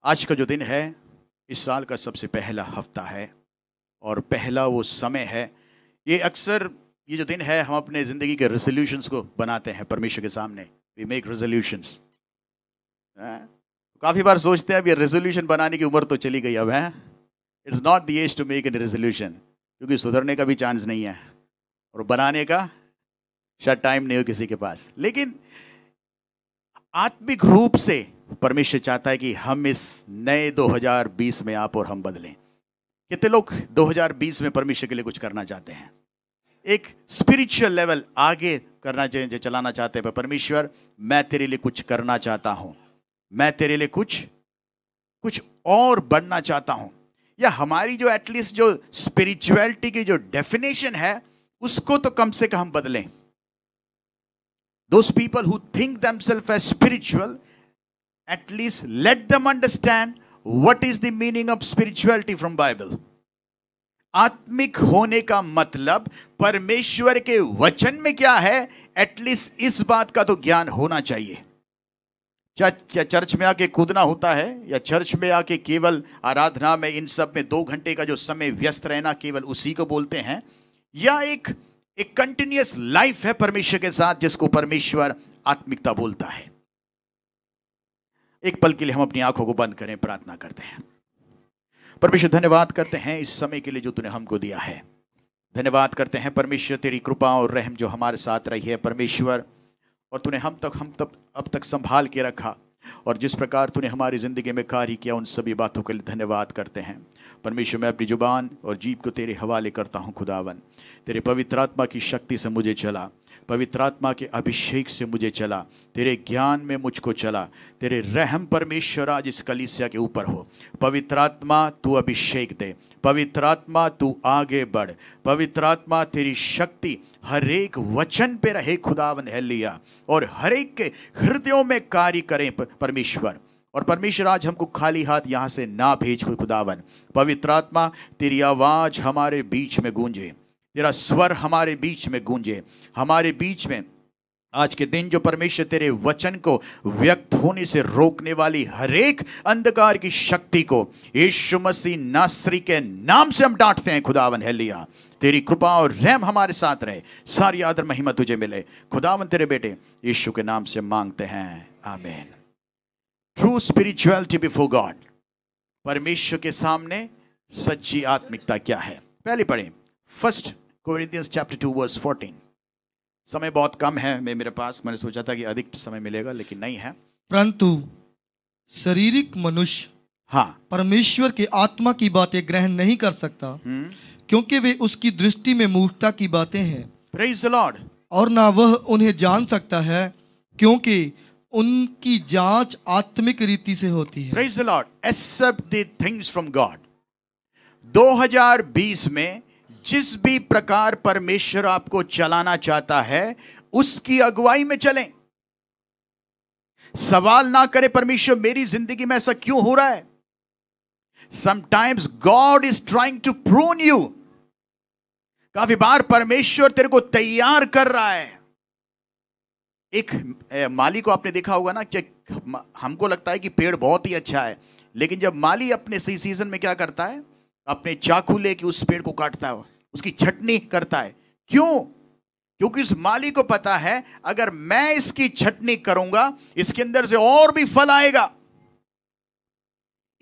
आज का जो दिन है इस साल का सबसे पहला हफ्ता है और पहला वो समय है। ये अक्सर ये जो दिन है हम अपने ज़िंदगी के रेजोल्यूशंस को बनाते हैं परमेश्वर के सामने। We make resolutions. काफ़ी बार सोचते हैं अब ये रेजोल्यूशन बनाने की उम्र तो चली गई अब है। It's not the age to make an resolution, क्योंकि सुधरने का भी चांस नहीं है और बनाने का शायद टाइम नहीं हो किसी के पास। लेकिन आत्मिक रूप से परमेश्वर चाहता है कि हम इस नए 2020 में आप और हम बदलें। कितने लोग 2020 में परमेश्वर के लिए कुछ करना चाहते हैं, एक स्पिरिचुअल लेवल आगे करना चाहिए, चलाना चाहते हैं। परमेश्वर मैं तेरे लिए कुछ करना चाहता हूं, मैं तेरे लिए कुछ और बढ़ना चाहता हूं। या हमारी जो एटलीस्ट जो स्पिरिचुअलिटी की जो डेफिनेशन है उसको तो कम से कम बदलें। Those people who think themselves as spiritual, at least let them understand what is the meaning of spirituality from Bible. आत्मिक होने का मतलब परमेश्वर के वचन में क्या है, एटलीस्ट इस बात का तो ज्ञान होना चाहिए। क्या चर्च में आके कूदना होता है, या चर्च में आके केवल आराधना में इन सब में 2 घंटे का जो समय व्यस्त रहना केवल उसी को बोलते हैं, या एक कंटिन्यूअस लाइफ है परमेश्वर के साथ जिसको परमेश्वर आत्मिकता बोलता है। एक पल के लिए हम अपनी आंखों को बंद करें, प्रार्थना करते हैं। परमेश्वर धन्यवाद करते हैं इस समय के लिए जो तूने हमको दिया है। धन्यवाद करते हैं परमेश्वर तेरी कृपा और रहम जो हमारे साथ रही है परमेश्वर, और तूने हम अब तक संभाल के रखा, और जिस प्रकार तूने हमारी ज़िंदगी में कार्य किया उन सभी बातों के लिए धन्यवाद करते हैं परमेश्वर। मैं अपनी जुबान और जीभ को तेरे हवाले करता हूँ खुदावन। तेरे पवित्र आत्मा की शक्ति से मुझे चला, पवित्र आत्मा के अभिषेक से मुझे चला, तेरे ज्ञान में मुझको चला। तेरे रहम परमेश्वर आज इस कलीसिया के ऊपर हो। पवित्र आत्मा तू अभिषेक दे, पवित्र आत्मा तू आगे बढ़, पवित्र आत्मा तेरी शक्ति हर एक वचन पे रहे खुदावन है लिया, और हर एक के हृदयों में कार्य करें परमेश्वर। और परमेश्वर आज हमको खाली हाथ यहाँ से ना भेज खुदावन। पवित्र आत्मा तेरी आवाज़ हमारे बीच में गूंजे, तेरा स्वर हमारे बीच में गूंजे, हमारे बीच में आज के दिन जो परमेश्वर तेरे वचन को व्यक्त होने से रोकने वाली हर एक अंधकार की शक्ति को यीशु मसीह नासरी के नाम से हम डांटते हैं खुदावन है लिया। तेरी कृपा और रहम हमारे साथ रहे, सारी आदर महिमा तुझे मिले खुदावन। तेरे बेटे यीशु के नाम से मांगते हैं, आमीन। ट्रू स्पिरिचुअलिटी बिफोर गॉड, परमेश्वर के सामने सच्ची आत्मिकता क्या है। पहले पढ़ें 1 कोरिन्थियंस चैप्टर 2 वर्स 14। समय बहुत कम है मेरे पास, मैंने सोचा था कि अधिक समय मिलेगा लेकिन नहीं है। परंतु शारीरिक मनुष्य परमेश्वर के आत्मा की बातें ग्रहण नहीं कर सकता, क्योंकि वे उसकी दृष्टि में मूर्खता की बातें हैं। Praise the Lord. और ना वह उन्हें जान सकता है, क्योंकि उनकी जांच आत्मिक रीति से होती है। Praise the Lord. Accept the things from God. 2020 में जिस भी प्रकार परमेश्वर आपको चलाना चाहता है उसकी अगुवाई में चलें। सवाल ना करें परमेश्वर मेरी जिंदगी में ऐसा क्यों हो रहा है। Sometimes God is trying to prune you. काफी बार परमेश्वर तेरे को तैयार कर रहा है। एक माली को आपने देखा होगा ना कि हमको लगता है कि पेड़ बहुत ही अच्छा है, लेकिन जब माली अपने सही सीजन में क्या करता है, अपने चाकू लेके उस पेड़ को काटता है, उसकी छटनी करता है। क्यों? क्योंकि उस माली को पता है अगर मैं इसकी छटनी करूंगा इसके अंदर से और भी फल आएगा।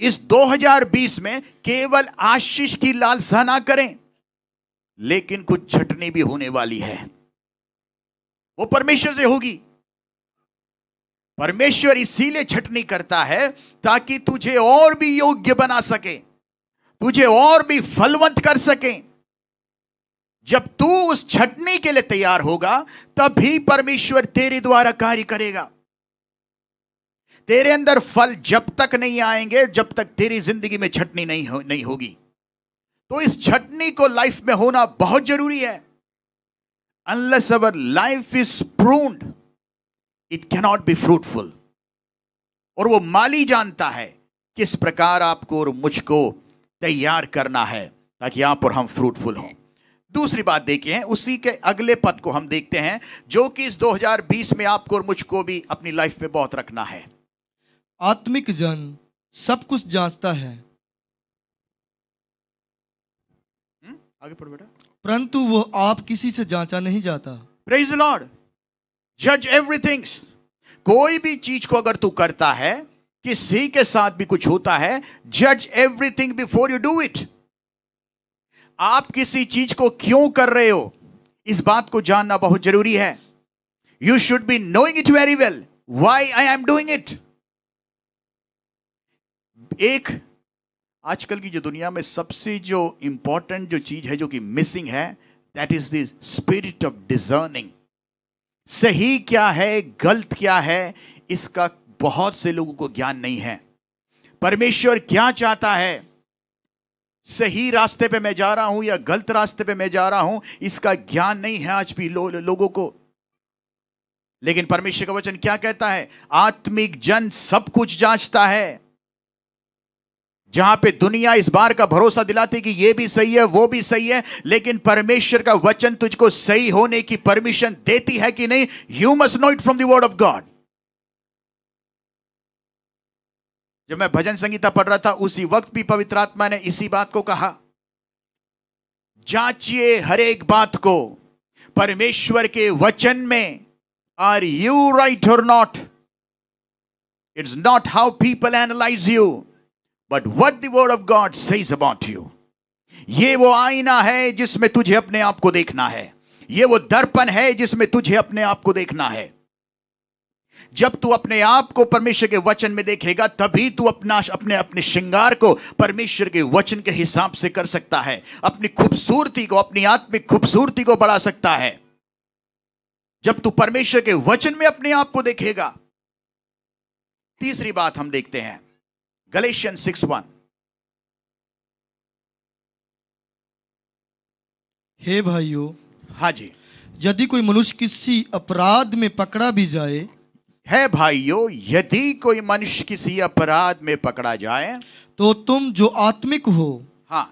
इस 2020 में केवल आशीष की लालसा ना करें, लेकिन कुछ छटनी भी होने वाली है, वो परमेश्वर से होगी। परमेश्वर इसीलिए छटनी करता है ताकि तुझे और भी योग्य बना सके, तुझे और भी फलवंत कर सके। जब तू उस छटनी के लिए तैयार होगा तभी परमेश्वर तेरे द्वारा कार्य करेगा। तेरे अंदर फल जब तक नहीं आएंगे जब तक तेरी जिंदगी में छटनी नहीं होगी। तो इस छटनी को लाइफ में होना बहुत जरूरी है। Unless our life is pruned, it cannot be fruitful. और वो माली जानता है किस प्रकार आपको और मुझको तैयार करना है ताकि आप और हम फ्रूटफुल हों। दूसरी बात देखिए, उसी के अगले पद को हम देखते हैं जो कि इस 2020 में आपको और मुझको भी अपनी लाइफ में बहुत रखना है। आत्मिक जन सब कुछ जांचता है, आगे पढ़ बेटा। परंतु वो आप किसी से जांचा नहीं जाता। Praise the Lord. जज एवरीथिंग। कोई भी चीज को अगर तू करता है, किसी के साथ भी कुछ होता है, जज everything before you do it. आप किसी चीज को क्यों कर रहे हो, इस बात को जानना बहुत जरूरी है। You should be knowing it very well, why I am doing it. एक आजकल की जो दुनिया में सबसे जो इंपॉर्टेंट जो चीज है, जो कि मिसिंग है, that is the spirit of discerning. सही क्या है, गलत क्या है, इसका बहुत से लोगों को ज्ञान नहीं है। परमेश्वर क्या चाहता है, सही रास्ते पे मैं जा रहा हूं या गलत रास्ते पे मैं जा रहा हूं, इसका ज्ञान नहीं है आज भी लोगों को। लेकिन परमेश्वर का वचन क्या कहता है? आत्मिक जन सब कुछ जांचता है। जहां पे दुनिया इस बार का भरोसा दिलाती कि ये भी सही है, वो भी सही है, लेकिन परमेश्वर का वचन तुझको सही होने की परमिशन देती है कि नहीं? You must know it from the word of God. जब मैं भजन संगीता पढ़ रहा था, उसी वक्त भी पवित्र आत्मा ने इसी बात को कहा, जांचिए हर एक बात को परमेश्वर के वचन में। आर यू राइट और not? It's not how people analyse you, but what the word of God says about you. ये वो आईना है जिसमें तुझे अपने आप को देखना है। ये वो दर्पण है जिसमें तुझे अपने आप को देखना है। जब तू अपने आप को परमेश्वर के वचन में देखेगा, तभी तू अपने श्रृंगार को परमेश्वर के वचन के हिसाब से कर सकता है। अपनी खूबसूरती को, अपनी आत्मिक खूबसूरती को बढ़ा सकता है। जब तू परमेश्वर के वचन में अपने आप को देखेगा। तीसरी बात हम देखते हैं, गलेशियन 6:1। हे भाइयों, हाँ जी, यदि कोई मनुष्य किसी अपराध में पकड़ा भी जाए, है भाइयों, यदि कोई मनुष्य किसी अपराध में पकड़ा जाए, तो तुम जो आत्मिक हो, हाँ,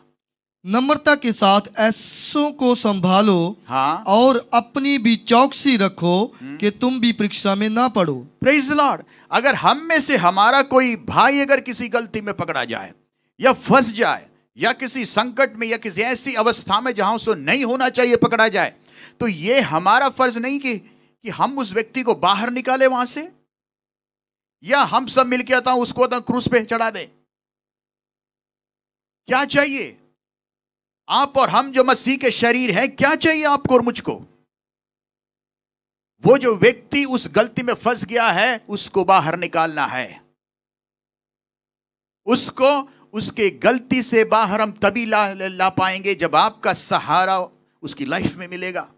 नम्रता के साथ ऐसों को संभालो, हाँ, और अपनी भी चौकसी रखो कि तुम भी परीक्षा में ना पड़ो। Praise the Lord. अगर हम में से हमारा कोई भाई अगर किसी गलती में पकड़ा जाए या फंस जाए या किसी संकट में या किसी ऐसी अवस्था में जहां उसको नहीं होना चाहिए पकड़ा जाए, तो ये हमारा फर्ज नहीं कि हम उस व्यक्ति को बाहर निकाले वहां से, या हम सब मिलकर आता हूं उसको क्रूस पे चढ़ा दे। क्या चाहिए? आप और हम जो मसीह के शरीर हैं, क्या चाहिए आपको और मुझको? वो जो व्यक्ति उस गलती में फंस गया है, उसको बाहर निकालना है। उसको उसके गलती से बाहर हम तभी ला पाएंगे जब आपका सहारा उसकी लाइफ में मिलेगा।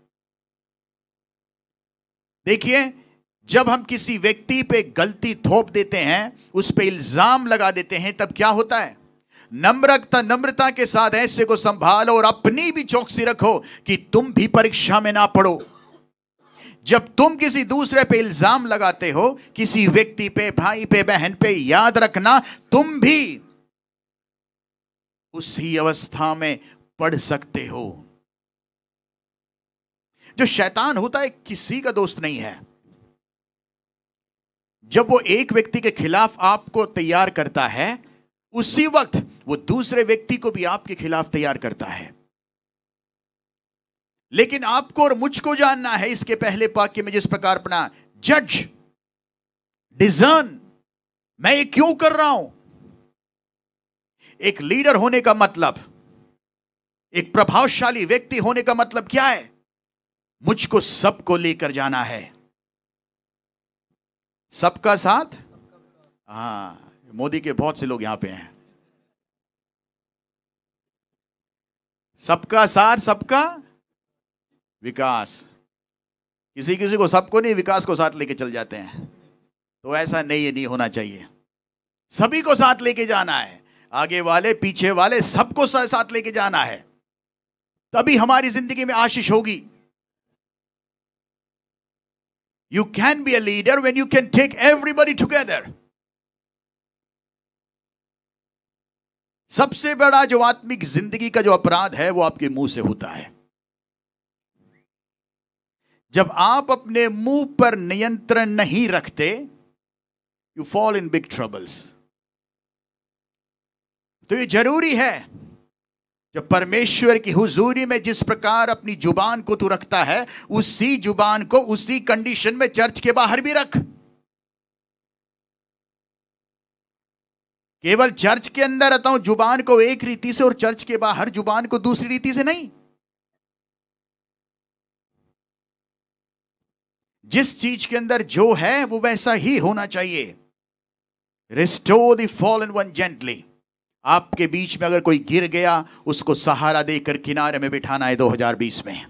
देखिए, जब हम किसी व्यक्ति पे गलती थोप देते हैं, उस पे इल्जाम लगा देते हैं, तब क्या होता है? नम्रता के साथ ऐसे को संभालो और अपनी भी चौकसी रखो कि तुम भी परीक्षा में ना पड़ो। जब तुम किसी दूसरे पे इल्जाम लगाते हो, किसी व्यक्ति पे, भाई पे, बहन पे, याद रखना तुम भी उसी अवस्था में पड़ सकते हो। जो शैतान होता है किसी का दोस्त नहीं है। जब वो एक व्यक्ति के खिलाफ आपको तैयार करता है, उसी वक्त वो दूसरे व्यक्ति को भी आपके खिलाफ तैयार करता है। लेकिन आपको और मुझको जानना है, इसके पहले वाक्य में जिस प्रकार पढ़ा, जज, डिजर्न, मैं ये क्यों कर रहा हूं। एक लीडर होने का मतलब, एक प्रभावशाली व्यक्ति होने का मतलब क्या है? मुझको सबको लेकर जाना है। सबका साथ, हाँ, मोदी के बहुत से लोग यहां पे हैं। सबका साथ, सबका विकास। किसी किसी को सबको नहीं, विकास को साथ लेके चल जाते हैं। तो ऐसा नहीं, ये नहीं होना चाहिए। सभी को साथ लेके जाना है, आगे वाले पीछे वाले सबको साथ लेके जाना है, तभी हमारी जिंदगी में आशीष होगी। You can be a leader when you can take everybody together. सबसे बड़ा जो आत्मिक जिंदगी का जो अपराध है, वो आपके मुंह से होता है। जब आप अपने मुंह पर नियंत्रण नहीं रखते, you fall in big troubles. तो ये जरूरी है, जब परमेश्वर की हुजूरी में जिस प्रकार अपनी जुबान को तू रखता है, उसी जुबान को उसी कंडीशन में चर्च के बाहर भी रख। केवल चर्च के अंदर रहता हूं जुबान को एक रीति से और चर्च के बाहर जुबान को दूसरी रीति से नहीं। जिस चीज के अंदर जो है वो वैसा ही होना चाहिए। Restore the fallen one gently. आपके बीच में अगर कोई गिर गया, उसको सहारा देकर किनारे में बिठाना है 2020 में।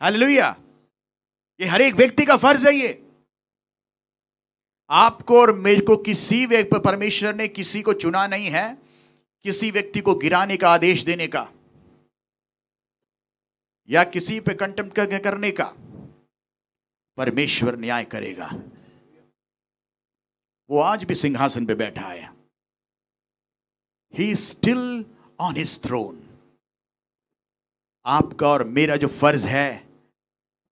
हालेलुया। ये हर एक व्यक्ति का फर्ज है। ये आपको और मेरे को किसी व्यक्ति, परमेश्वर ने किसी को चुना नहीं है किसी व्यक्ति को गिराने का आदेश देने का या किसी पे कंटेम्प्ट करने का। परमेश्वर न्याय करेगा। वो आज भी सिंहासन पे बैठा है। He is still on his throne. आपका और मेरा जो फर्ज है,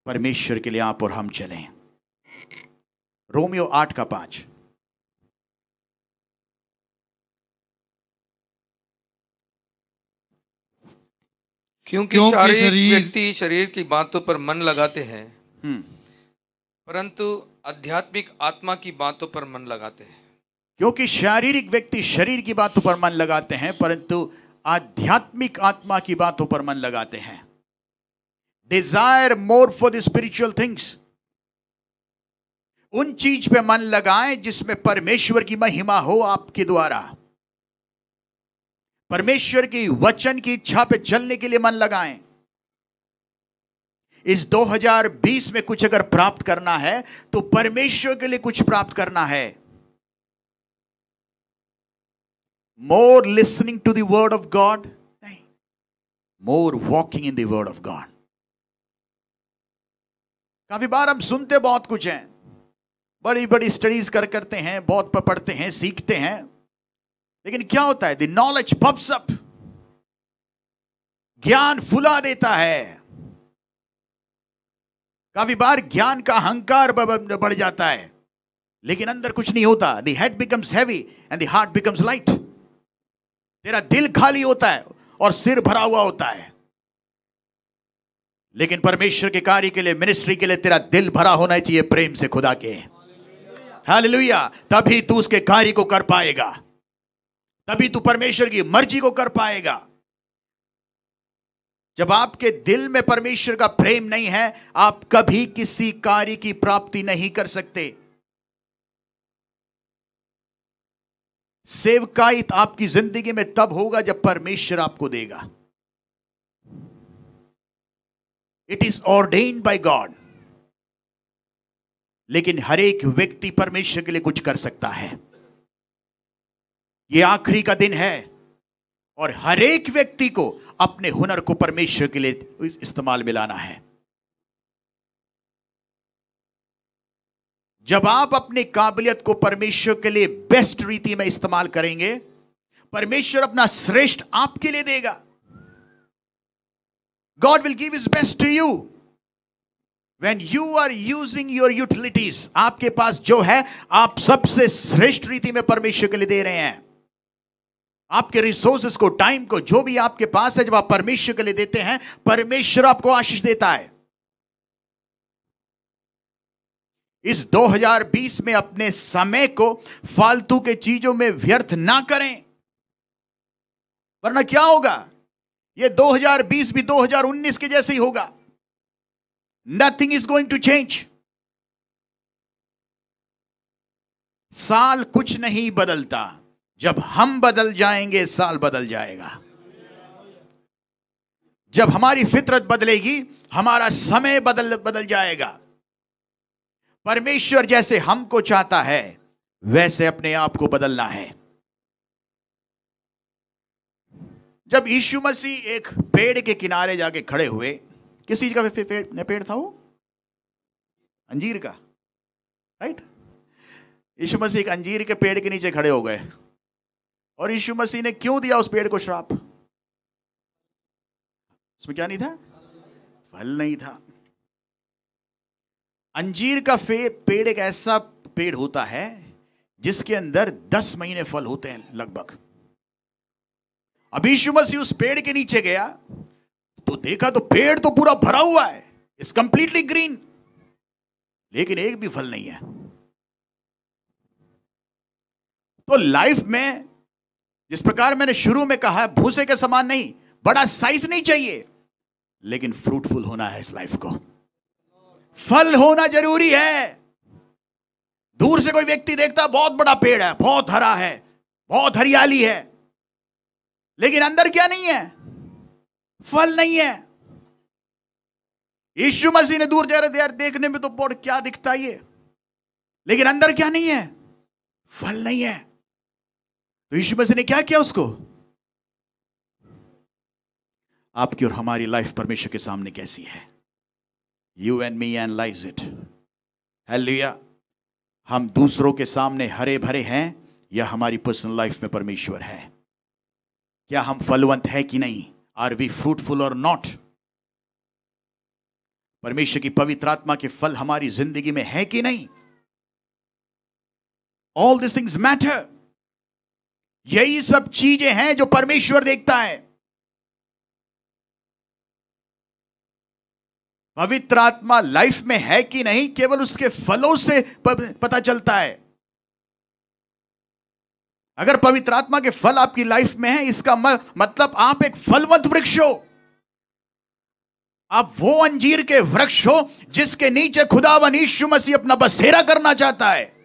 परमेश्वर के लिए आप और हम चलें। रोमियो 8:5। क्योंकि शारीरिक व्यक्ति शरीर की बातों पर मन लगाते हैं, परंतु आध्यात्मिक आत्मा की बातों पर मन लगाते हैं। क्योंकि शारीरिक व्यक्ति शरीर की बातों पर मन लगाते हैं, परंतु आध्यात्मिक आत्मा की बातों पर मन लगाते हैं। Desire more for the spiritual things. उन चीज पे मन लगाएं जिसमें परमेश्वर की महिमा हो आपके द्वारा। परमेश्वर की वचन की इच्छा पे चलने के लिए मन लगाएं। इस 2020 में कुछ अगर प्राप्त करना है तो परमेश्वर के लिए कुछ प्राप्त करना है। More listening to the word of God नहीं, more walking in the word of God. काफी बार हम सुनते बहुत कुछ हैं, बड़ी बड़ी स्टडीज करते हैं, बहुत पढ़ते हैं, सीखते हैं, लेकिन क्या होता है? The knowledge puffs up. ज्ञान फुला देता है। काफी बार ज्ञान का अहंकार बढ़ जाता है, लेकिन अंदर कुछ नहीं होता। The head becomes heavy and the heart becomes light. तेरा दिल खाली होता है और सिर भरा हुआ होता है, लेकिन परमेश्वर के कार्य के लिए, मिनिस्ट्री के लिए तेरा दिल भरा होना चाहिए प्रेम से खुदा के। हालेलुया। तभी तू उसके कार्य को कर पाएगा, तभी तू परमेश्वर की मर्जी को कर पाएगा। जब आपके दिल में परमेश्वर का प्रेम नहीं है, आप कभी किसी कार्य की प्राप्ति नहीं कर सकते। सेवकाई आपकी जिंदगी में तब होगा जब परमेश्वर आपको देगा। It is ordained by God. लेकिन हर एक व्यक्ति परमेश्वर के लिए कुछ कर सकता है। यह आखिरी का दिन है और हर एक व्यक्ति को अपने हुनर को परमेश्वर के लिए इस्तेमाल में लाना है। जब आप अपनी काबिलियत को परमेश्वर के लिए बेस्ट रीति में इस्तेमाल करेंगे, परमेश्वर अपना श्रेष्ठ आपके लिए देगा। God will give his best to you. When you are using your utilities, आपके पास जो है, आप सबसे श्रेष्ठ रीति में परमेश्वर के लिए दे रहे हैं। आपके रिसोर्सेस को, टाइम को, जो भी आपके पास है, जब आप परमेश्वर के लिए देते हैं, परमेश्वर आपको आशीष देता है। इस 2020 में अपने समय को फालतू के चीजों में व्यर्थ ना करें, वरना क्या होगा? ये 2020 भी 2019 के जैसे ही होगा। Nothing is going to change. साल कुछ नहीं बदलता, जब हम बदल जाएंगे साल बदल जाएगा। जब हमारी फितरत बदलेगी, हमारा समय बदल जाएगा। परमेश्वर जैसे हमको चाहता है, वैसे अपने आप को बदलना है। जब यीशु मसीह एक पेड़ के किनारे जाके खड़े हुए, किस चीज का पेड़ था वो? अंजीर का, राइट? यीशु मसीह एक अंजीर के पेड़ के नीचे खड़े हो गए, और यीशु मसीह ने क्यों दिया उस पेड़ को श्राप? उसमें क्या नहीं था? फल नहीं था। अंजीर का पेड़ एक ऐसा पेड़ होता है जिसके अंदर 10 महीने फल होते हैं लगभग। अब यीशु मसीह उस पेड़ के नीचे गया तो देखा तो पेड़ तो पूरा भरा हुआ है, इट्स कंप्लीटली ग्रीन, लेकिन एक भी फल नहीं है। तो लाइफ में जिस प्रकार मैंने शुरू में कहा, भूसे के समान नहीं, बड़ा साइज नहीं चाहिए, लेकिन फ्रूटफुल होना है इस लाइफ को। फल होना जरूरी है। दूर से कोई व्यक्ति देखता बहुत बड़ा पेड़ है, बहुत हरा है, बहुत हरियाली है, लेकिन अंदर क्या नहीं है? फल नहीं है। यीशु मसीह ने दूर जा रहे यार देखने में तो बहुत क्या दिखता है ये, लेकिन अंदर क्या नहीं है? फल नहीं है। तो यीशु मसीह ने क्या किया उसको? आपकी और हमारी लाइफ परमेश्वर के सामने कैसी है? You and me analyse it. Hallelujah. हम दूसरों के सामने हरे भरे हैं या हमारी पर्सनल लाइफ में परमेश्वर है? क्या हम फलवंत है कि नहीं? आर वी फ्रूटफुल और नॉट? परमेश्वर की पवित्र आत्मा के फल हमारी जिंदगी में है कि नहीं? All this things matter. यही सब चीजें हैं जो परमेश्वर देखता है। पवित्र आत्मा लाइफ में है कि नहीं केवल उसके फलों से पता चलता है। अगर पवित्र आत्मा के फल आपकी लाइफ में है, इसका मतलब आप एक फलवंत वृक्ष हो। आप वो अंजीर के वृक्ष हो जिसके नीचे खुदावन यीशु मसीह अपना बसेरा करना चाहता है।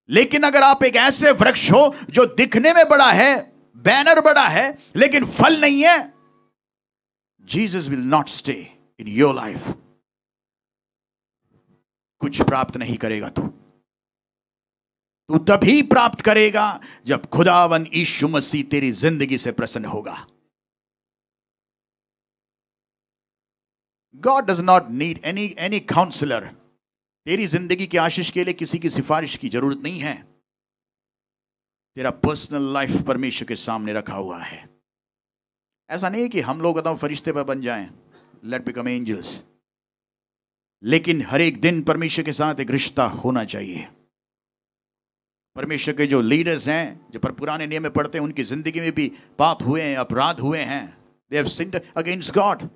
लेकिन अगर आप एक ऐसे वृक्ष हो जो दिखने में बड़ा है, बैनर बड़ा है, लेकिन फल नहीं है, Jesus will not stay in your life. कुछ प्राप्त नहीं करेगा तू तभी प्राप्त करेगा जब खुदावन यीशु मसीह तेरी जिंदगी से प्रसन्न होगा। God does not need any counselor। तेरी जिंदगी की आशीष के लिए किसी की सिफारिश की जरूरत नहीं है। तेरा पर्सनल लाइफ परमेश्वर के सामने रखा हुआ है। ऐसा नहीं कि हम लोग एकदम फरिश्ते पर बन जाएं, लेट बिकम एंजल्स, लेकिन हर एक दिन परमेश्वर के साथ एक रिश्ता होना चाहिए। परमेश्वर के जो लीडर्स हैं, जो पुराने नियम में पढ़ते हैं, उनकी जिंदगी में भी पाप हुए हैं, अपराध हुए हैं, they have sinned against God.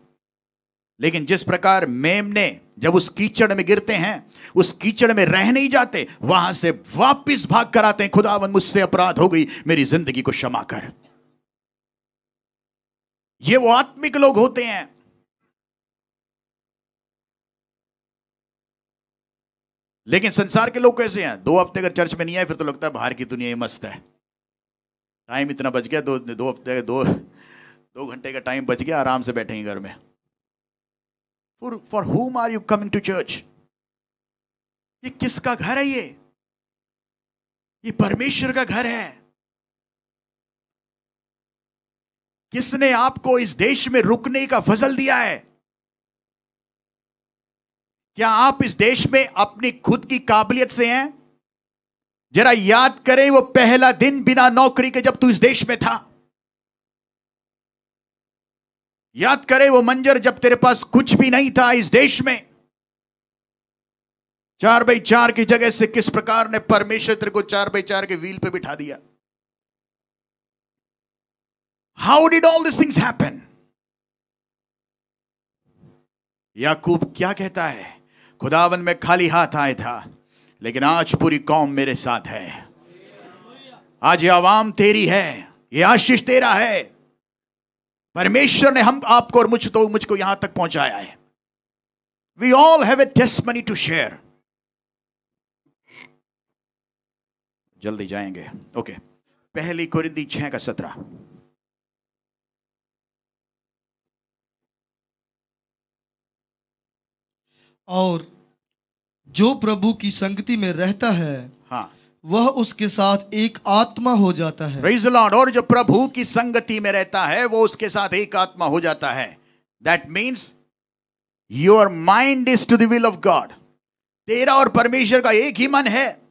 लेकिन जिस प्रकार मेमने जब उस कीचड़ में गिरते हैं, उस कीचड़ में रह नहीं जाते, वहां से वापस भाग कर आते हैं, खुदावन मुझसे अपराध हो गई, मेरी जिंदगी को क्षमा कर। ये वो आत्मिक लोग होते हैं। लेकिन संसार के लोग कैसे हैं? 2 हफ्ते अगर चर्च में नहीं आए फिर तो लगता है बाहर की दुनिया ही मस्त है। टाइम इतना बच गया, 2 हफ्ते 2 घंटे का टाइम बच गया, आराम से बैठेंगे घर में। For whom are you coming to church? ये किसका घर है? ये परमेश्वर का घर है। किसने आपको इस देश में रुकने का फजल दिया है? क्या आप इस देश में अपनी खुद की काबिलियत से हैं? जरा याद करें वो पहला दिन बिना नौकरी के जब तू इस देश में था। याद करें वो मंजर जब तेरे पास कुछ भी नहीं था इस देश में। 4x4 की जगह से किस प्रकार ने परमेश्वर तेरे को 4x4 के व्हील पे बिठा दिया। How did all these things happen? याकूब क्या कहता है? खुदावन में खाली हाथ आया था, लेकिन आज पूरी कौम मेरे साथ है। आज ये आवाम तेरी है, ये आशीष तेरा है। परमेश्वर ने हम आपको और मुझको यहां तक पहुंचाया है। We all have a testimony to share। जल्दी जाएंगे। ओके, पहली कोरिन्थी 6:17। और जो प्रभु की संगति में रहता है, हाँ, वह उसके साथ एक आत्मा हो जाता है। Praise the Lord। और जो प्रभु की संगति में रहता है वो उसके साथ एक आत्मा हो जाता है। That means your mind is to the will of God। तेरा और परमेश्वर का एक ही मन है।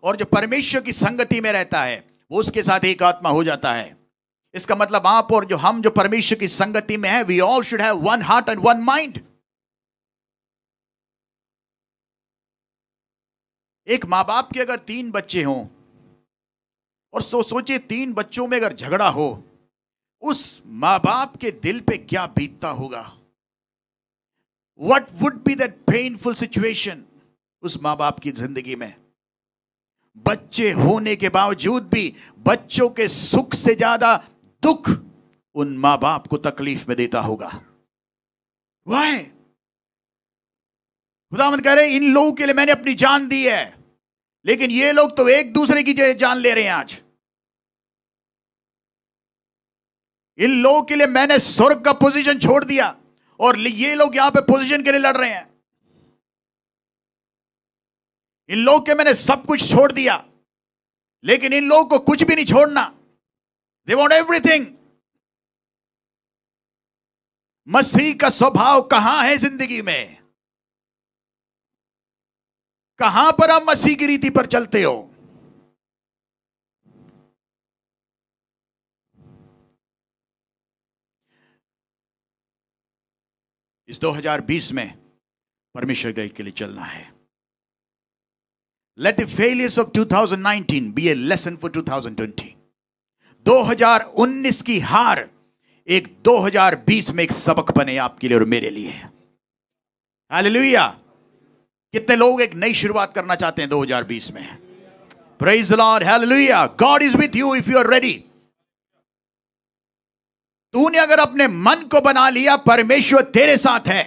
और जो परमेश्वर की संगति में रहता है वो उसके साथ एक आत्मा हो जाता है। इसका मतलब आप और जो हम जो परमेश्वर की संगति में है, we all should have one heart and one mind. एक माँ बाप के अगर 3 बच्चे हों और सोचिए 3 बच्चों में अगर झगड़ा हो, उस माँ बाप के दिल पे क्या बीतता होगा। What would be that painful situation उस माँ बाप की जिंदगी में। बच्चे होने के बावजूद भी बच्चों के सुख से ज्यादा दुख उन माँ बाप को तकलीफ में देता होगा। Why? खुदावंद कह रहे इन लोगों के लिए मैंने अपनी जान दी है, लेकिन ये लोग तो एक दूसरे की जान ले रहे हैं। आज इन लोगों के लिए मैंने स्वर्ग का पोजीशन छोड़ दिया और ये लोग यहां पे पोजीशन के लिए लड़ रहे हैं। इन लोगों के मैंने सब कुछ छोड़ दिया, लेकिन इन लोगों को कुछ भी नहीं छोड़ना। They want everything. मसीह का स्वभाव कहां है जिंदगी में? कहां पर आप मसीह की रीति पर चलते हो? इस 2020 में परमेश्वर के लिए चलना है। Let the failures of 2019 be a lesson for 2020. 2019 की हार एक 2020 में एक सबक बने आपके लिए और मेरे लिए। हालेलुया। कितने लोग एक नई शुरुआत करना चाहते हैं 2020 में? Praise the Lord. Hallelujah. God is with you if you are ready. तूने अगर अपने मन को बना लिया, परमेश्वर तेरे साथ है।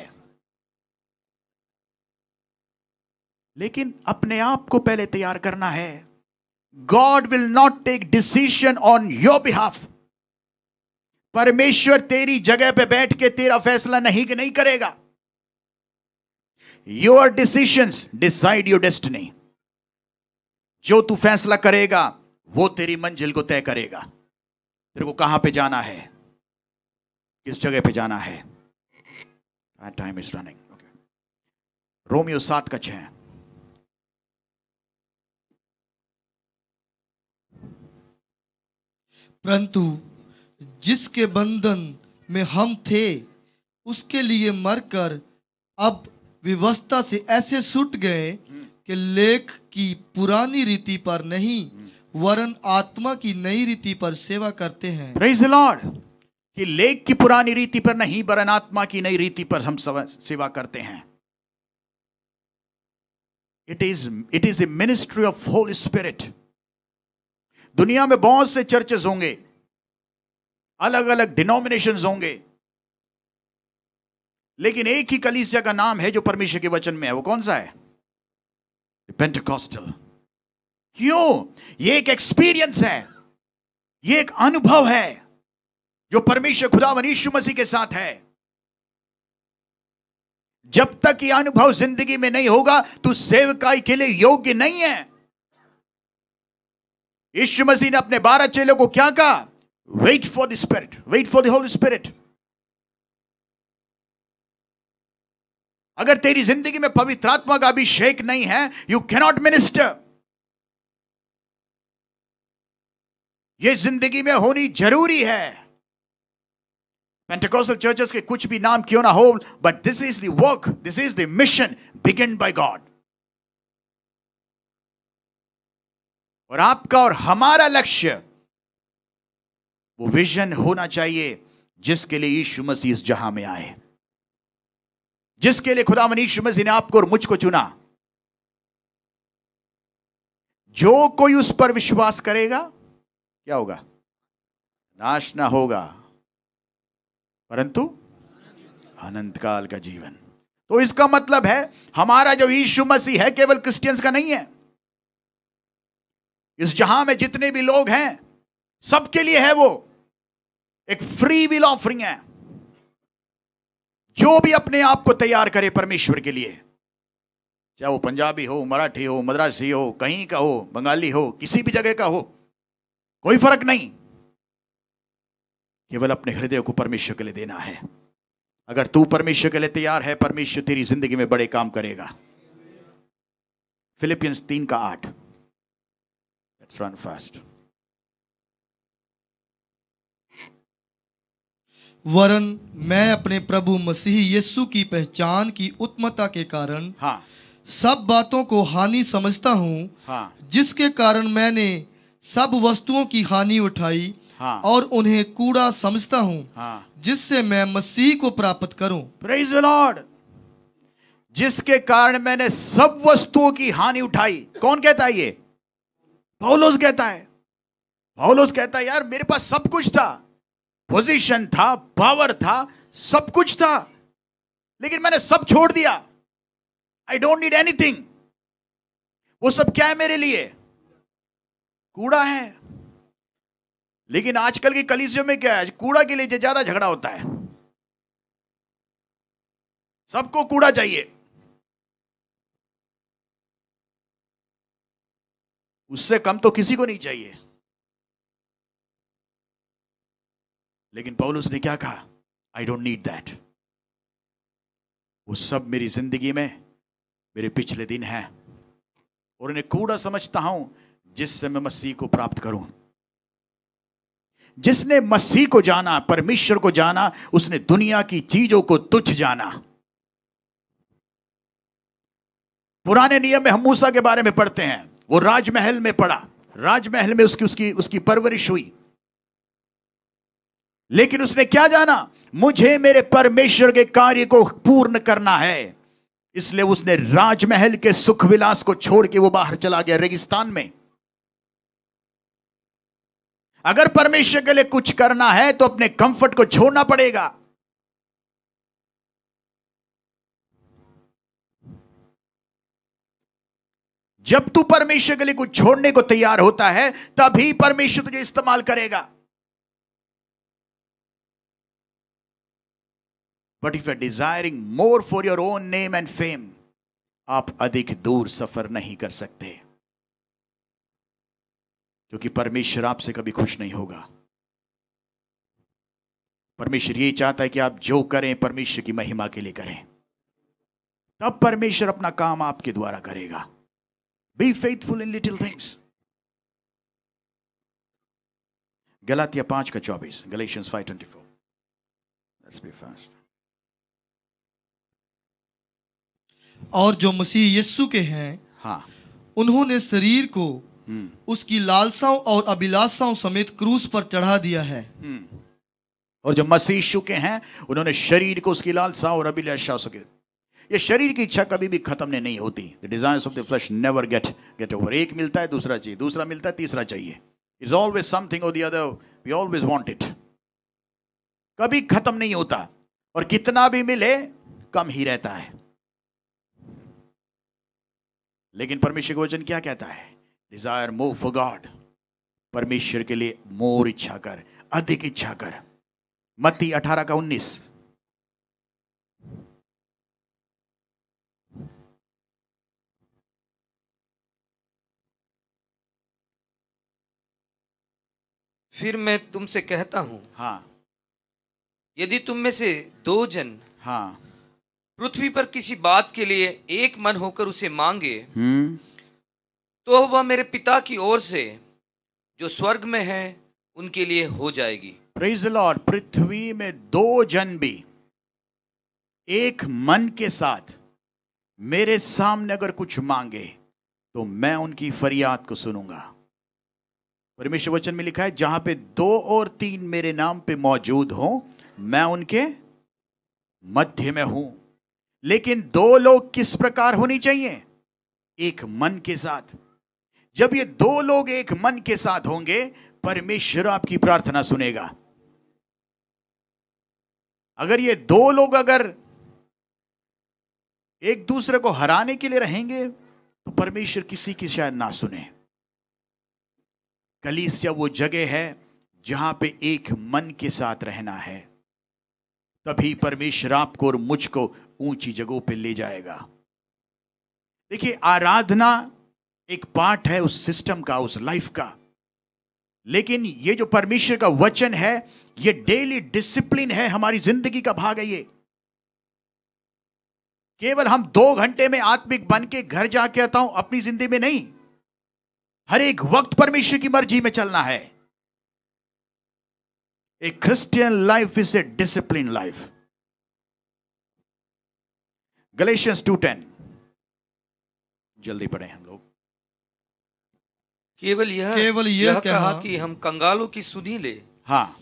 लेकिन अपने आप को पहले तैयार करना है। God will not take decision on your behalf. परमेश्वर तेरी जगह पे बैठ के तेरा फैसला नहीं करेगा। Your decisions decide your destiny. जो तू फैसला करेगा वो तेरी मंजिल को तय करेगा। तेरे को कहां पे जाना है, किस जगह पे जाना है। Time is running. रोमियो 7:6। परंतु जिसके बंधन में हम थे उसके लिए मरकर अब व्यवस्था से ऐसे छूट गए कि लेख की पुरानी रीति पर नहीं वरन आत्मा की नई रीति पर सेवा करते हैं। Praise the Lord. कि लेख की पुरानी रीति पर नहीं वरन आत्मा की नई रीति पर हम सेवा करते हैं। It is a ministry of Holi spirit. दुनिया में बहुत से चर्चेस होंगे, अलग अलग डिनोमिनेशंस होंगे, लेकिन एक ही कलीसिया का नाम है जो परमेश्वर के वचन में है। वो कौन सा है? पेंटेकोस्टल। क्यों? ये एक एक्सपीरियंस है, ये एक अनुभव है जो परमेश्वर खुदावन यीशु मसीह के साथ है। जब तक ये अनुभव जिंदगी में नहीं होगा तो सेवकाई के लिए योग्य नहीं है। यीशु मसीह ने अपने 12 चेलों को क्या कहा? Wait for the spirit, wait for the Holy Spirit. अगर तेरी जिंदगी में पवित्र आत्मा का अभिषेक नहीं है, यू कैन नॉट मिनिस्टर। यह जिंदगी में होनी जरूरी है। पेंटेकोस्टल चर्चेस के कुछ भी नाम क्यों ना हो, but this is the work, this is the mission begin by God. और आपका और हमारा लक्ष्य वो विजन होना चाहिए जिसके लिए यीशु मसीह इस जहां में आए, जिसके लिए खुदावंद यीशु मसीह ने आपको और मुझको चुना। जो कोई उस पर विश्वास करेगा क्या होगा? नाश ना होगा परंतु अनंत काल का जीवन। तो इसका मतलब है हमारा जो यीशु मसीह है केवल क्रिश्चियंस का नहीं है। इस जहां में जितने भी लोग हैं सबके लिए है। वो एक फ्री विल ऑफरिंग है। जो भी अपने आप को तैयार करे परमेश्वर के लिए, चाहे वो पंजाबी हो, मराठी हो, मद्रासी हो, कहीं का हो, बंगाली हो, किसी भी जगह का हो, कोई फर्क नहीं। केवल अपने हृदय को परमेश्वर के लिए देना है। अगर तू परमेश्वर के लिए तैयार है, परमेश्वर तेरी जिंदगी में बड़े काम करेगा। फिलिपियंस 3:8। Let's run fast. वरन मैं अपने प्रभु मसीह यीशु की पहचान की उत्तमता के कारण सब बातों को हानि समझता हूँ, हाँ, जिसके कारण मैंने सब वस्तुओं की हानि उठाई, हाँ, और उन्हें कूड़ा समझता हूँ, हाँ। जिससे मैं मसीह को प्राप्त करूं। Praise the Lord. जिसके कारण मैंने सब वस्तुओं की हानि उठाई। कौन कहता है ये? पौलुस कहता है। पौलुस कहता है यार मेरे पास सब कुछ था, पोजीशन था, पावर था, सब कुछ था, लेकिन मैंने सब छोड़ दिया। I don't need anything. वो सब क्या है मेरे लिए? कूड़ा है। लेकिन आजकल की कलीसियों में क्या है? कूड़ा के लिए ज्यादा झगड़ा होता है। सबको कूड़ा चाहिए। उससे कम तो किसी को नहीं चाहिए। लेकिन पौलुस ने क्या कहा? I don't need that. वो सब मेरी जिंदगी में मेरे पिछले दिन हैं और उन्हें कूड़ा समझता हूं, जिससे मैं मसीह को प्राप्त करूं। जिसने मसीह को जाना, परमेश्वर को जाना, उसने दुनिया की चीजों को तुच्छ जाना। पुराने नियम में हम मूसा के बारे में पढ़ते हैं। वो राजमहल में पड़ा, राजमहल में उसकी परवरिश हुई, लेकिन उसने क्या जाना? मुझे मेरे परमेश्वर के कार्य को पूर्ण करना है। इसलिए उसने राजमहल के सुख विलास को छोड़ के वो बाहर चला गया रेगिस्तान में। अगर परमेश्वर के लिए कुछ करना है तो अपने कंफर्ट को छोड़ना पड़ेगा। जब तू परमेश्वर के लिए कुछ छोड़ने को तैयार होता है, तभी परमेश्वर तुझे इस्तेमाल करेगा। But if you are desiring more for your own name and fame, आप अधिक दूर सफर नहीं कर सकते, क्योंकि परमेश्वर आपसे कभी खुश नहीं होगा। परमेश्वर ये चाहता है कि आप जो करें परमेश्वर की महिमा के लिए करें, तब परमेश्वर अपना काम आपके द्वारा करेगा। Be faithful in little things. Galatia 5:24, Galatians 5:24। Let's be fast. और जो मसीह यीशु के हैं, हाँ, उन्होंने शरीर को उसकी लालसाओं और अभिलाषाओं समेत क्रूस पर चढ़ा दिया है। और जो मसीह यीशु के हैं, उन्होंने शरीर को उसकी लालसाओं और अभिलाषाओं से। ये शरीर की इच्छा कभी भी खत्म नहीं होती। The desires of the flesh never get over. एक मिलता है, दूसरा चाहिए, दूसरा मिलता है, तीसरा चाहिए। इट्स ऑलवेज समथिंग और the other, we always want it. कभी खत्म नहीं होता, और कितना भी मिले कम ही रहता है। लेकिन परमेश्वर का वचन क्या कहता है? Desire more for God. परमेश्वर के लिए मोर इच्छा कर, अधिक इच्छा कर। मत्ती 18:19। फिर मैं तुमसे कहता हूं, हाँ, यदि तुम में से 2 जन हाँ, पृथ्वी पर किसी बात के लिए एक मन होकर उसे मांगे, तो वह मेरे पिता की ओर से जो स्वर्ग में है उनके लिए हो जाएगी। Praise the Lord. पृथ्वी में 2 जन भी एक मन के साथ मेरे सामने अगर कुछ मांगे, तो मैं उनकी फरियाद को सुनूंगा। परमेश्वर वचन में लिखा है, जहां पे 2 और 3 मेरे नाम पे मौजूद हों, मैं उनके मध्य में हूं। लेकिन 2 लोग किस प्रकार होनी चाहिए? एक मन के साथ। जब ये 2 लोग एक मन के साथ होंगे, परमेश्वर आपकी प्रार्थना सुनेगा। अगर ये 2 लोग अगर एक दूसरे को हराने के लिए रहेंगे, तो परमेश्वर किसी की शायद ना सुने। कलीसिया वो जगह है जहां पे एक मन के साथ रहना है, तभी परमेश्वर आपको और मुझको ऊंची जगहों पे ले जाएगा। देखिए, आराधना एक पार्ट है उस सिस्टम का, उस लाइफ का। लेकिन ये जो परमेश्वर का वचन है, ये डेली डिसिप्लिन है, हमारी जिंदगी का भाग है। ये केवल हम 2 घंटे में आत्मिक बन के घर जाके आता हूं, अपनी जिंदगी में नहीं। हर एक वक्त परमेश्वर की मर्जी में चलना है। ए Christian life is a discipline life. Galatians 2:10। जल्दी पढ़ें हम लोग। केवल केवल यह कहा कहा कि हम कंगालों की सुधि ले, हाँ,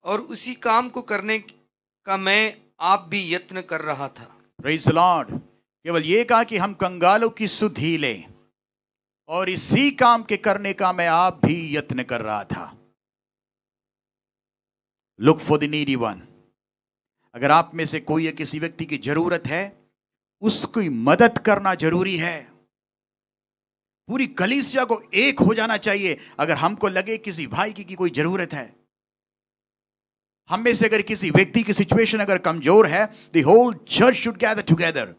और उसी काम को करने का मैं आप भी यत्न कर रहा था। Praise the Lord. केवल ये कहा कि हम कंगालों की सुधि लें, और इसी काम के करने का मैं आप भी यत्न कर रहा था। Look for the needy one. अगर आप में से कोई या किसी व्यक्ति की जरूरत है, उसकी मदद करना जरूरी है। पूरी कलीसिया को एक हो जाना चाहिए। अगर हमको लगे किसी भाई की कोई जरूरत है, हम में से अगर किसी व्यक्ति की सिचुएशन अगर कमजोर है, the whole church should gather together.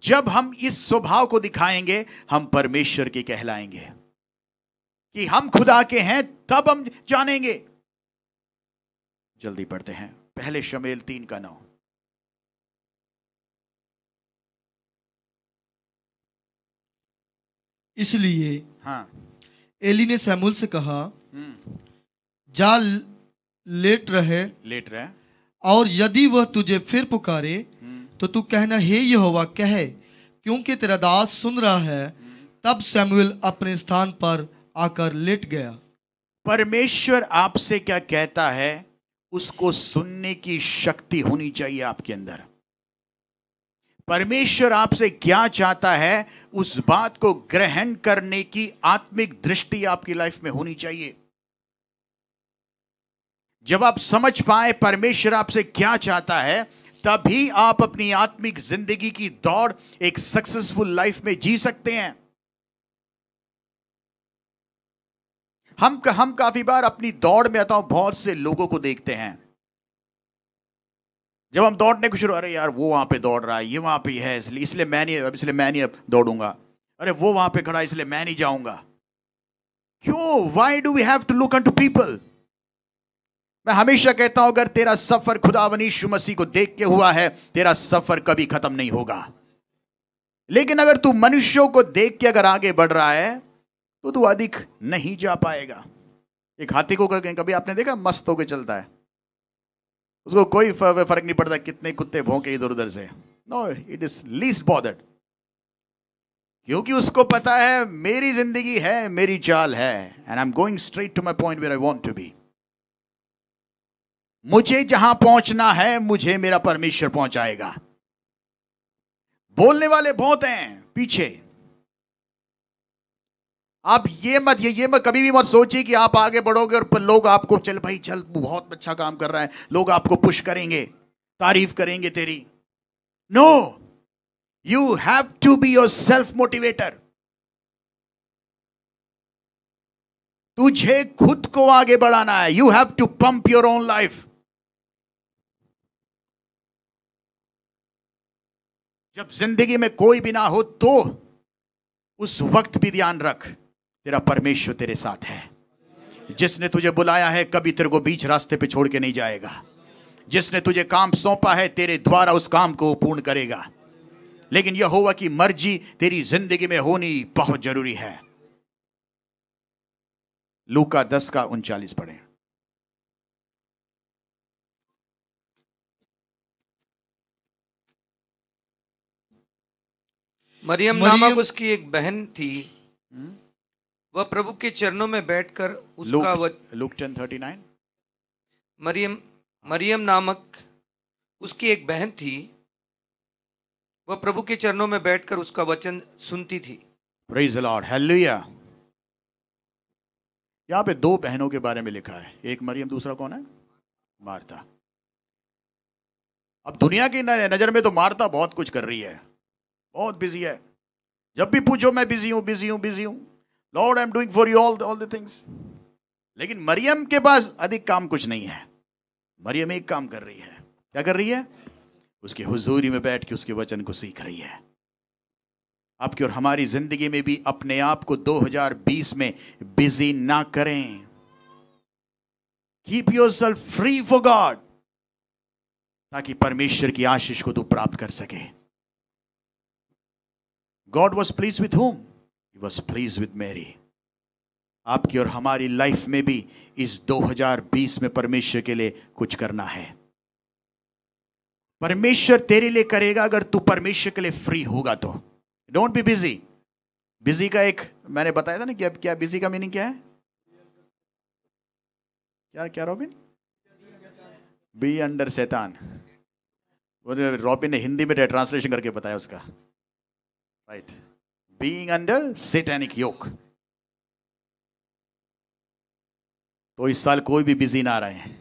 जब हम इस स्वभाव को दिखाएंगे, हम परमेश्वर के कहलाएंगे कि हम खुदा के हैं, तब हम जानेंगे। जल्दी पढ़ते हैं पहले शमूएल 3:9। इसलिए हाँ, एली ने शमूएल से कहा, जा लेट रहे, लेट रहे। और यदि वह तुझे फिर पुकारे तो तू कहना, हे यहोवा कहे, क्योंकि तेरा दास सुन रहा है। तब शमूएल अपने स्थान पर आकर लेट गया। परमेश्वर आपसे क्या कहता है, उसको सुनने की शक्ति होनी चाहिए आपके अंदर। परमेश्वर आपसे क्या चाहता है, उस बात को ग्रहण करने की आत्मिक दृष्टि आपकी लाइफ में होनी चाहिए। जब आप समझ पाए परमेश्वर आपसे क्या चाहता है, तभी आप अपनी आत्मिक जिंदगी की दौड़ एक सक्सेसफुल लाइफ में जी सकते हैं। हम काफी बार अपनी दौड़ में आता हूं, बहुत से लोगों को देखते हैं, जब हम दौड़ने को शुरू, अरे यार वो वहां पे दौड़ रहा है, ये वहां पे है, इसलिए मैं नहीं अब दौड़ूंगा। अरे वो वहां पे खड़ा है, इसलिए मैं नहीं जाऊंगा। क्यों? Why do we have to look unto people? मैं हमेशा कहता हूं, अगर तेरा सफर खुदावंद यीशु मसीह को देख के हुआ है, तेरा सफर कभी खत्म नहीं होगा। लेकिन अगर तू मनुष्यों को देख के अगर आगे बढ़ रहा है, तो तू अधिक नहीं जा पाएगा। एक हाथी को कभी आपने देखा मस्त होकर चलता है, उसको कोई फर्क नहीं पड़ता कितने कुत्ते भौंके इधर उधर से। No, it is least bothered, क्योंकि उसको पता है मेरी जिंदगी है, मेरी चाल है, and I am going straight to my point where I want to be. मुझे जहां पहुंचना है, मुझे मेरा परमेश्वर पहुंचाएगा। बोलने वाले बहुत हैं पीछे। आप ये मत कभी भी मत सोचिए कि आप आगे बढ़ोगे और लोग आपको, चल भाई चल बहुत अच्छा काम कर रहा है, लोग आपको पुश करेंगे, तारीफ करेंगे तेरी। No, you have to be yourself motivator. तुझे खुद को आगे बढ़ाना है। You have to pump your own life. जब जिंदगी में कोई भी ना हो, तो उस वक्त भी ध्यान रख, तेरा परमेश्वर तेरे साथ है। जिसने तुझे बुलाया है, कभी तेरे को बीच रास्ते पे छोड़ के नहीं जाएगा। जिसने तुझे काम सौंपा है, तेरे द्वारा उस काम को पूर्ण करेगा। लेकिन यहोवा की मर्जी तेरी जिंदगी में होनी बहुत जरूरी है। लूका 10:39 पढ़ें। मरियम नामक उसकी एक बहन थी, वह प्रभु के चरणों में बैठकर उसका लूक 10:39। मरियम नामक उसकी एक बहन थी, वह प्रभु के चरणों में बैठकर उसका वचन सुनती थी। Praise the Lord, hallelujah. यहां पे दो बहनों के बारे में लिखा है, एक मरियम, दूसरा कौन है? मार्था। अब दुनिया की नजर में तो मार्था बहुत कुछ कर रही है, बहुत बिजी है। जब भी पूछो, मैं बिजी हूं, बिजी हूं, बिजी हूं, Lord I am doing for you all the things. लेकिन मरियम के पास अधिक काम कुछ नहीं है। मरियम एक काम कर रही है। क्या कर रही है? उसकी हुजूरी में बैठ के उसके वचन को सीख रही है। आपकी और हमारी जिंदगी में भी अपने आप को 2020 में बिजी ना करें। Keep yourself free for God, ताकि परमेश्वर की आशीष को तू प्राप्त कर सके। God was pleased with whom? He was pleased with Mary. आपकी और हमारी लाइफ में भी इस 2020 में परमेश्वर के लिए कुछ करना है। परमेश्वर तेरे लिए करेगा अगर तू परमेश्वर के लिए फ्री होगा तो। Don't be busy. बिजी का एक मैंने बताया था ना कि क्या बिजी का मीनिंग क्या है? क्या क्या रॉबिन? बी अंडर शैतान। वो रॉबिन ने हिंदी में ट्रांसलेशन करके बताया उसका, राइट। बीइंग अंडर सैतानिक योक। तो इस साल कोई भी बिजी ना रहे।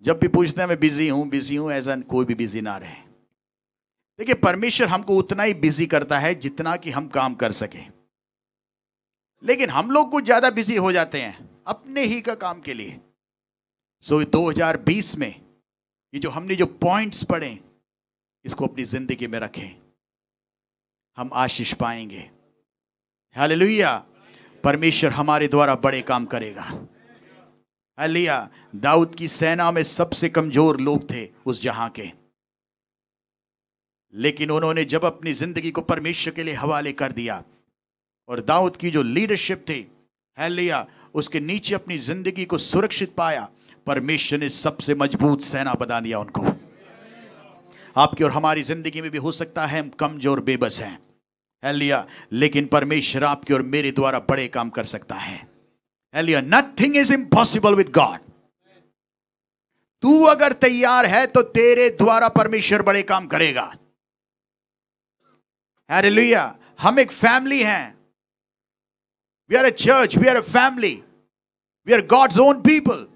जब भी पूछते हैं मैं बिजी हूं, ऐसा कोई भी बिजी ना रहे। देखिए, परमेश्वर हमको उतना ही बिजी करता है जितना कि हम काम कर सके, लेकिन हम लोग कुछ ज्यादा बिजी हो जाते हैं अपने ही का काम के लिए। सो 2020 में ये जो हमने जो पॉइंट्स पढ़े, इसको अपनी जिंदगी में रखें, हम आशीष पाएंगे। हालेलुया। परमेश्वर हमारे द्वारा बड़े काम करेगा। हालेलुया। दाऊद की सेना में सबसे कमजोर लोग थे उस जहां के, लेकिन उन्होंने जब अपनी जिंदगी को परमेश्वर के लिए हवाले कर दिया और दाऊद की जो लीडरशिप थी, हालेलुया, उसके नीचे अपनी जिंदगी को सुरक्षित पाया, परमेश्वर ने सबसे मजबूत सेना बना दिया उनको। आपकी और हमारी जिंदगी में भी हो सकता है हम कमजोर बेबस हैं, हालेलुया, लेकिन परमेश्वर आपके और मेरे द्वारा बड़े काम कर सकता है। Hallelujah. Nothing is impossible with God. तू अगर तैयार है तो तेरे द्वारा परमेश्वर बड़े काम करेगा। हालेलुया। हम एक फैमिली हैं। We are a church, we are a family, we are God's own people.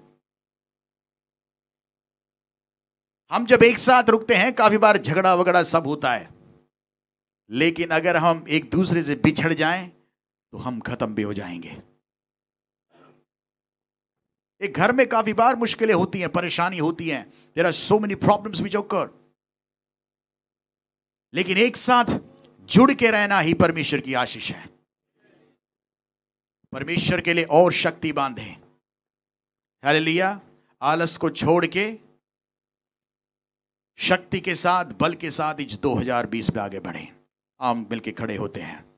हम जब एक साथ रुकते हैं, काफी बार झगड़ा वगड़ा सब होता है, लेकिन अगर हम एक दूसरे से बिछड़ जाएं तो हम खत्म भी हो जाएंगे। एक घर में काफी बार मुश्किलें होती हैं, परेशानी होती हैं, there are so many problems which occur, लेकिन एक साथ जुड़ के रहना ही परमेश्वर की आशीष है। परमेश्वर के लिए और शक्ति बांधें। हालेलुया। आलस को छोड़ के शक्ति के साथ, बल के साथ इस 2020 में आगे बढ़ें। हम मिलके खड़े होते हैं।